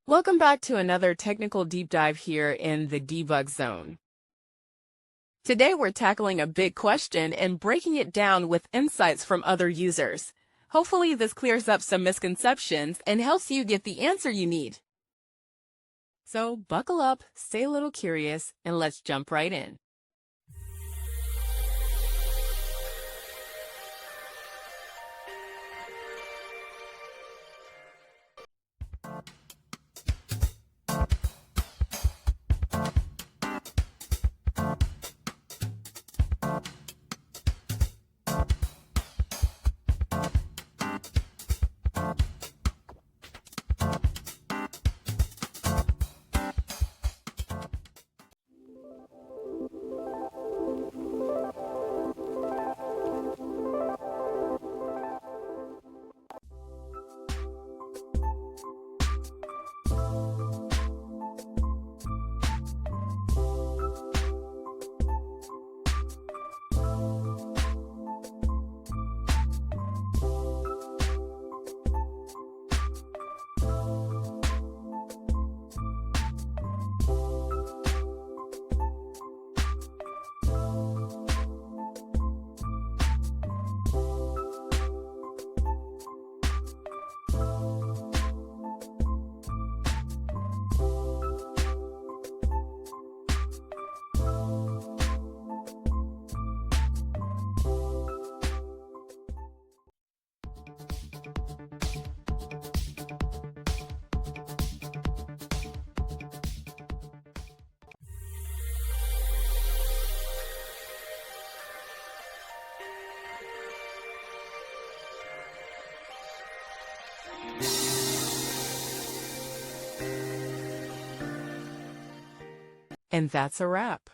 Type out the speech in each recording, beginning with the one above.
Welcome back to another technical deep dive here in the debug zone. Today we're tackling a big question and breaking it down with insights from other users. Hopefully this clears up some misconceptions and helps you get the answer you need. So buckle up, stay a little curious, and let's jump right in. And that's a wrap.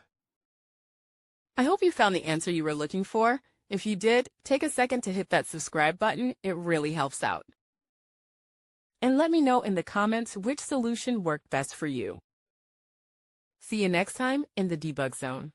I hope you found the answer you were looking for. If you did, take a second to hit that subscribe button. It really helps out. And let me know in the comments which solution worked best for you. See you next time in the debug zone.